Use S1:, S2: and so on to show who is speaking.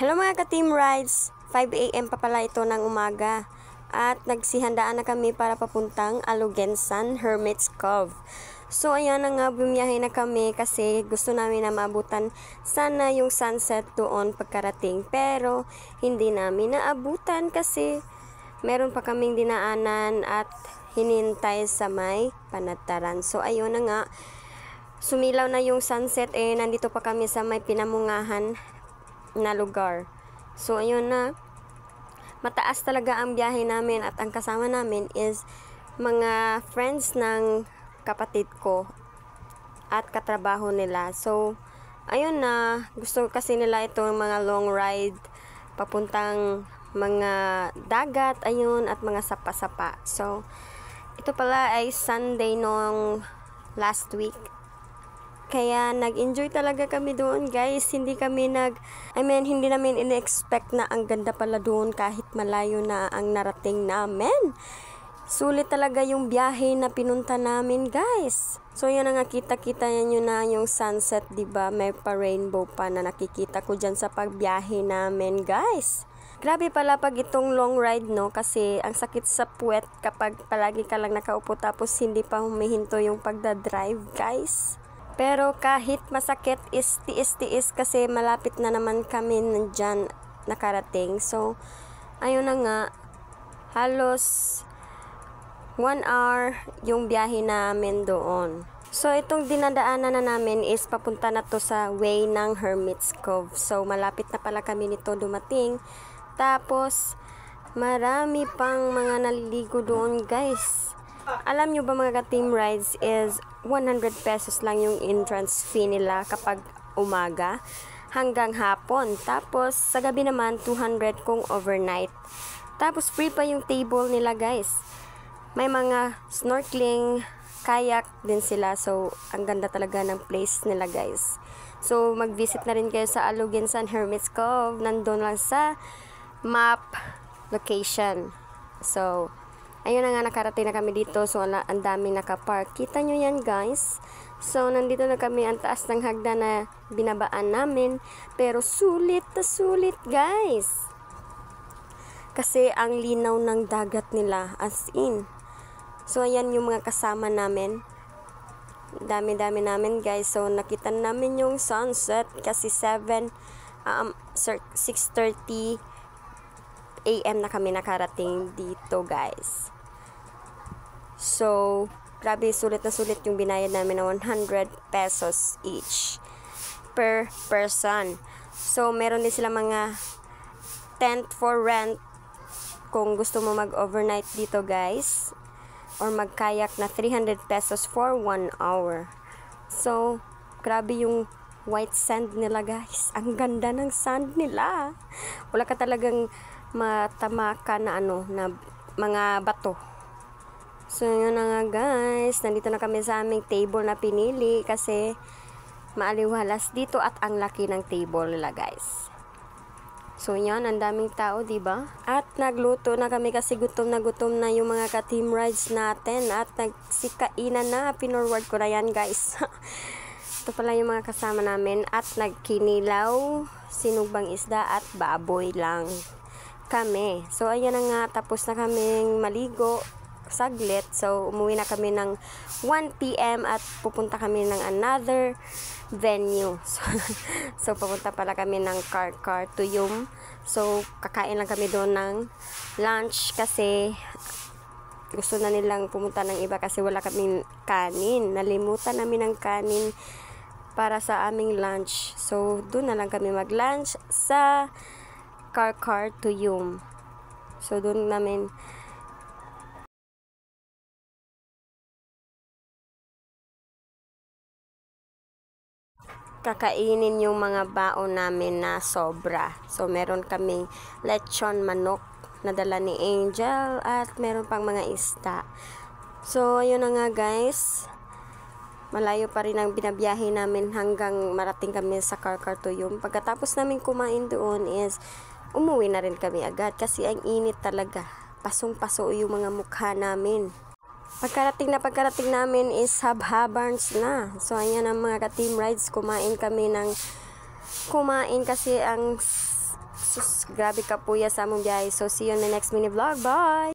S1: Hello mga ka-team rides, 5 AM pa pala ito ng umaga at nagsihandaan na kami para papuntang Alugensan Hermit's Cove. So ayan na nga, bumiyahe na kami kasi gusto namin na maabutan sana yung sunset doon pagkarating, pero hindi namin naabutan kasi meron pa kaming dinaanan at hinintay sa may Panataran. So ayun na nga, sumilaw na yung sunset, nandito pa kami sa may pinamungahan na lugar. So ayun na, mataas talaga ang biyahe namin at ang kasama namin is mga friends ng kapatid ko at katrabaho nila. So ayun na, gusto kasi nila itong mga long ride papuntang mga dagat, ayun, at mga sapa-sapa. So ito pala ay Sunday noong last week. Kaya nag-enjoy talaga kami doon, guys. Hindi namin in-expect na ang ganda pala doon kahit malayo na ang narating namin. Sulit talaga yung biyahe na pinunta namin, guys. So yan na nga, kita-kita nyo na yung sunset, diba? May pa-rainbow pa na nakikita ko dyan sa pagbiyahe namin, guys. Grabe pala pag itong long ride, no? Kasi ang sakit sa puwet kapag palagi ka lang nakaupo tapos hindi pa humihinto yung pagdadrive, guys. Pero kahit masakit is tiis-tiis kasi malapit na naman kami nandyan nakarating. So, ayun na nga, halos 1 hour yung biyahe namin doon. So, itong dinadaanan na namin is papunta na to sa way ng Hermit's Cove. So, malapit na pala kami nito dumating. Tapos, marami pang mga naliligo doon, guys. Alam nyo ba mga ka-team rides is 100 pesos lang yung entrance fee nila kapag umaga hanggang hapon. Tapos sa gabi naman 200 kung overnight. Tapos free pa yung table nila, guys. May mga snorkeling, kayak din sila. So ang ganda talaga ng place nila, guys. So mag-visit na rin kayo sa Alugensan Hermit's Cove. Nandun lang sa map location. So ayun na nga, nakarating na kami dito. So, ang daming nakapark. Kita nyo yan, guys. So, nandito na kami. Ang taas ng hagdan na binabaan namin. Pero, sulit na sulit, guys. Kasi, ang linaw ng dagat nila. As in. So, ayan yung mga kasama namin. Dami-dami namin, guys. So, nakita namin yung sunset. Kasi, 6:30 AM na kami nakarating dito, guys. So, grabe, sulit na sulit yung binayad namin na 100 pesos each per person. So, meron din sila mga tent for rent kung gusto mo mag-overnight dito, guys. Or mag-kayak na 300 pesos for 1 hour. So, grabe yung white sand nila, guys. Ang ganda ng sand nila. Wala ka talagang matamaka na na mga bato. So yun na nga, guys, nandito na kami sa aming table na pinili kasi maaliwalas dito at ang laki ng table nila, guys. So yan, ang daming tao, diba? At nagluto na kami kasi gutom na yung mga ka-team rides natin at nagsikainan na. Pinorward ko na yan, guys. Ito pala yung mga kasama namin at nagkinilaw, sinugbang isda at baboy lang kami. So ayan na nga, tapos na kaming maligo saglit. So umuwi na kami ng 1 PM at pupunta kami ng another venue. So pupunta pala kami ng Car to Yum. So kakain lang kami doon ng lunch kasi gusto na nilang pumunta ng iba kasi wala kaming kanin. Nalimutan namin ng kanin para sa aming lunch. So doon na lang kami mag-lunch sa Car to Yum. So doon namin kakainin yung mga baon namin na sobra. So meron kaming lechon manok na dala ni Angel at meron pang mga isda. So ayun na nga, guys. Malayo pa rin ang binabiyahe namin hanggang marating kami sa Car to Yum. Pagkatapos namin kumain doon is umuwi na rin kami agad kasi ang init talaga. Pasong-paso yung mga mukha namin. Pagkarating namin is habhabarns na. So ayan ang mga ka-team rides, kumain kasi ang Sus, grabe ka puya sa among biyahe. So, see you on the next mini vlog. Bye!